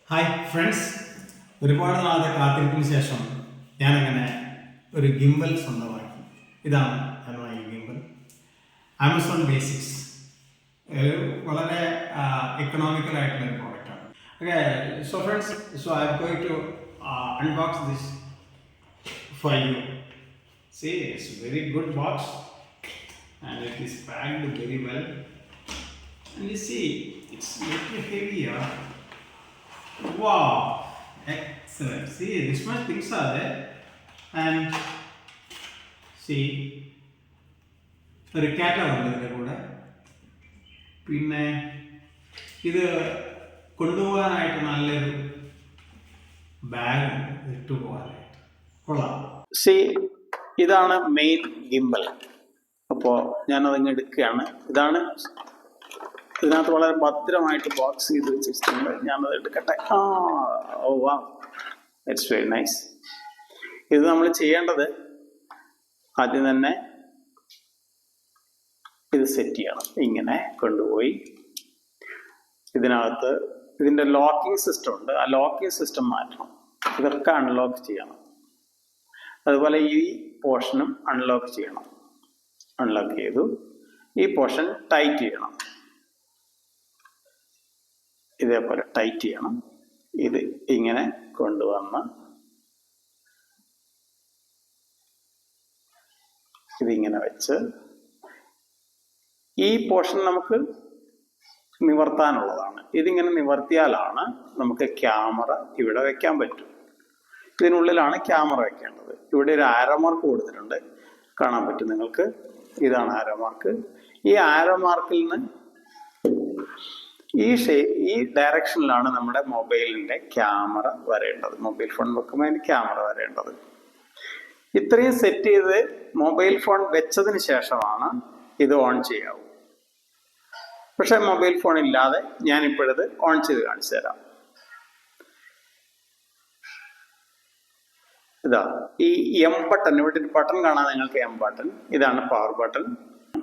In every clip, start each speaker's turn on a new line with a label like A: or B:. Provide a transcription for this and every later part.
A: Hi friends, ഒരുപാട് നാളത്തെ കാത്തിരിപ്പിന് ശേഷം ഞാനങ്ങനെ ഒരു ഗിംബൽ സ്വന്തമാക്കി. ഇതാണ് ഈ ഗിംബൽ. ആമസോൺ ബേസിക്സ് വളരെ എക്കണോമിക്കൽ ആയിട്ടുള്ള ഒരു പ്രോഡക്റ്റാണ്. Okay, so friends, so I am going to unbox this for you. See, it's a very good box and it is packed very well. And you see, it's a little heavier. Wow, excellent. See, this much things are there. And see, ഒരു category ഉണ്ട് ഇതിൻ്റെ കൂടെ. പിന്നെ ഇത് കൊണ്ടുപോകാനായിട്ട് നല്ലൊരു bag ഇട്ടു പോകാനായിട്ട് കൊള്ളാം. സി, ഇതാണ് മെയിൻ ഗിംബൽ. അപ്പോൾ ഞാനതിങ്ങ് എടുക്കുകയാണ്. ഇതിനകത്ത് വളരെ ഭദ്രമായിട്ട് ബോക്സ് ചെയ്ത് വെച്ചിട്ടുണ്ട്. ഞാനത് എടുക്കട്ടെ. ഓ വാ, ഇറ്റ്സ് വെരി നൈസ്. ഇത് നമ്മൾ ചെയ്യേണ്ടത് ആദ്യം തന്നെ ഇത് സെറ്റ് ചെയ്യണം. ഇങ്ങനെ കൊണ്ടുപോയി ഇതിനകത്ത് ഇതിൻ്റെ ലോക്കിംഗ് സിസ്റ്റം ഉണ്ട്. ആ ലോക്കിംഗ് സിസ്റ്റം മാറ്റണം. ഇതൊക്കെ അൺലോക്ക് ചെയ്യണം. അതുപോലെ ഈ പോർഷനും അൺലോക്ക് ചെയ്യണം. അൺലോക്ക് ചെയ്തു. ഈ പോർഷൻ ടൈറ്റ് ചെയ്യണം. ഇതേപോലെ ടൈറ്റ് ചെയ്യണം. ഇത് ഇങ്ങനെ കൊണ്ടുവന്ന് ഇതിങ്ങനെ വെച്ച് ഈ പോർഷൻ നമുക്ക് നിവർത്താനുള്ളതാണ്. ഇതിങ്ങനെ നിവർത്തിയാലാണ് നമുക്ക് ക്യാമറ ഇവിടെ വെക്കാൻ പറ്റും. ഇതിനുള്ളിലാണ് ക്യാമറ വെക്കേണ്ടത്. ഇവിടെ ഒരു ആരോ മാർക്ക് കൊടുത്തിട്ടുണ്ട്, കാണാൻ പറ്റും നിങ്ങൾക്ക്. ഇതാണ് ആരോ മാർക്ക്. ഈ ആരോ മാർക്കിൽ നിന്ന് ഈ ഡയറക്ഷനിലാണ് നമ്മുടെ മൊബൈലിൻ്റെ ക്യാമറ വരേണ്ടത്. മൊബൈൽ ഫോൺ വെക്കുമ്പോൾ അതിന് ക്യാമറ വരേണ്ടത്. ഇത്രയും സെറ്റ് ചെയ്ത് മൊബൈൽ ഫോൺ വെച്ചതിന് ശേഷമാണ് ഇത് ഓൺ ചെയ്യാവൂ. പക്ഷെ മൊബൈൽ ഫോൺ ഇല്ലാതെ ഞാനിപ്പോഴത് ഓൺ ചെയ്ത് കാണിച്ചു തരാം. ഇതാ ഈ എം ബട്ടൺ, ഇവിടെ ഒരു ബട്ടൺ കാണാൻ നിങ്ങൾക്ക്. എം ബട്ടൺ, ഇതാണ് പവർ ബട്ടൺ.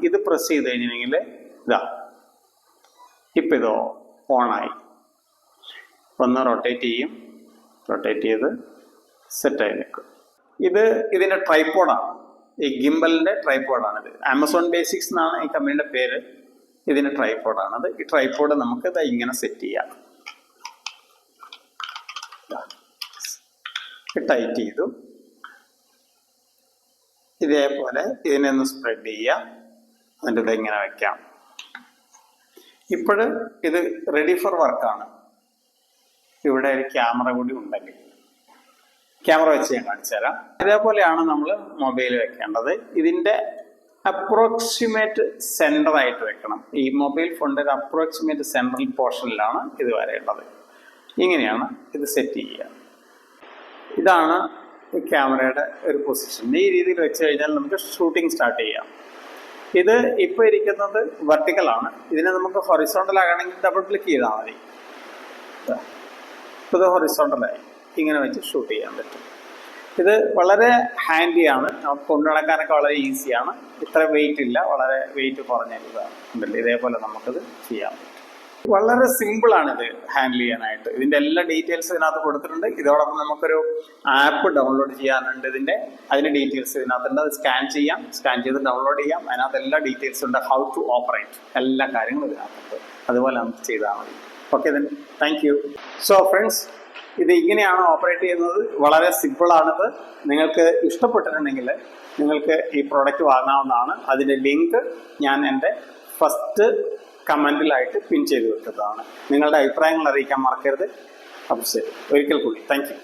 A: ഇത് പ്രസ് ചെയ്ത് കഴിഞ്ഞിട്ടുണ്ടെങ്കിൽ ഇതാ ഇപ്പം ഇത് ഓണായി. ഒന്ന് റൊട്ടേറ്റ് ചെയ്യും. റൊട്ടേറ്റ് ചെയ്ത് സെറ്റായി നിൽക്കും. ഇതിൻ്റെ ട്രൈപോഡാണ്. ഈ ഗിംബലിൻ്റെ ട്രൈപോഡാണിത്. ആമസോൺ ബേസിക്സ് എന്നാണ് ഈ കമ്പനിയുടെ പേര്. ഇതിൻ്റെ ട്രൈപോഡാണത്. ഈ ട്രൈപോഡ് നമുക്ക് ഇത് ഇങ്ങനെ സെറ്റ് ചെയ്യാം. ടൈറ്റ് ചെയ്തു. ഇതേപോലെ ഇതിനെ ഒന്ന് സ്പ്രെഡ് ചെയ്യാം. എന്നിട്ട് ഇതെങ്ങനെ വെക്കാം. ഇപ്പോഴ് ഇത് റെഡി ഫോർ വർക്കാണ്. ഇവിടെ ഒരു ക്യാമറ കൂടി ഉണ്ടെങ്കിൽ ക്യാമറ വെച്ച് ഞാൻ കാണിച്ചു തരാം. ഇതേപോലെയാണ് നമ്മൾ മൊബൈൽ വെക്കേണ്ടത്. ഇതിൻ്റെ അപ്രോക്സിമേറ്റ് സെൻറ്റർ ആയിട്ട് വെക്കണം. ഈ മൊബൈൽ ഫോണിൻ്റെ ഒരു അപ്രോക്സിമേറ്റ് സെൻട്രൽ പോർഷനിലാണ് ഇത് വരേണ്ടത്. ഇങ്ങനെയാണ് ഇത് സെറ്റ് ചെയ്യുക. ഇതാണ് ക്യാമറയുടെ ഒരു പൊസിഷൻ. ഈ രീതിയിൽ വെച്ച് കഴിഞ്ഞാൽ നമുക്ക് ഷൂട്ടിംഗ് സ്റ്റാർട്ട് ചെയ്യാം. ഇത് ഇപ്പോൾ ഇരിക്കുന്നത് വെർട്ടിക്കലാണ്. ഇതിനെ നമുക്ക് ഹൊറിസോണ്ടൽ ആകണമെങ്കിൽ ഡബിൾ ക്ലിക്ക് ചെയ്താൽ മതി. ഇത് ഹൊറിസോണ്ടലായി ഇങ്ങനെ വെച്ച് ഷൂട്ട് ചെയ്യാൻ പറ്റും. ഇത് വളരെ ഹാൻഡിയാണ്. നമുക്ക് കൊണ്ടു നടക്കാനൊക്കെ വളരെ ഈസിയാണ്. ഇത്ര വെയിറ്റ് ഇല്ല, വളരെ വെയിറ്റ് കുറഞ്ഞ ഇതാണ്. ഇതേപോലെ നമുക്കിത് ചെയ്യാൻ പറ്റും. വളരെ സിമ്പിളാണിത് ഹാൻഡിൽ ചെയ്യാനായിട്ട്. ഇതിൻ്റെ എല്ലാ ഡീറ്റെയിൽസ് ഇതിനകത്ത് കൊടുത്തിട്ടുണ്ട്. ഇതോടൊപ്പം നമുക്കൊരു ആപ്പ് ഡൗൺലോഡ് ചെയ്യാനുണ്ട്. അതിൻ്റെ ഡീറ്റെയിൽസ് ഇതിനകത്തുണ്ട്. അത് സ്കാൻ ചെയ്യാം. സ്കാൻ ചെയ്ത് ഡൗൺലോഡ് ചെയ്യാം. അതിനകത്ത് എല്ലാ ഡീറ്റെയിൽസും ഉണ്ട്. ഹൗ ടു ഓപ്പറേറ്റ് എല്ലാ കാര്യങ്ങളും ഇതിനകത്തുണ്ട്. അതുപോലെ നമുക്ക് ചെയ്താൽ മതി. Okay, then thank you. So friends, ഇത് ഇങ്ങനെയാണ് ഓപ്പറേറ്റ് ചെയ്യുന്നത്. വളരെ സിമ്പിളാണിത്. നിങ്ങൾക്ക് ഇഷ്ടപ്പെട്ടിട്ടുണ്ടെങ്കിൽ നിങ്ങൾക്ക് ഈ പ്രോഡക്റ്റ് വാങ്ങാവുന്നതാണ്. അതിൻ്റെ ലിങ്ക് ഞാൻ എൻ്റെ ഫസ്റ്റ് കമൻറ്റിലായിട്ട് പിൻ ചെയ്ത് വെക്കുന്നതാണ്. നിങ്ങളുടെ അഭിപ്രായങ്ങൾ അറിയിക്കാൻ മറക്കരുത്. അപ്പോൾ ശരി, ഒരിക്കൽ കൂടി താങ്ക് യു.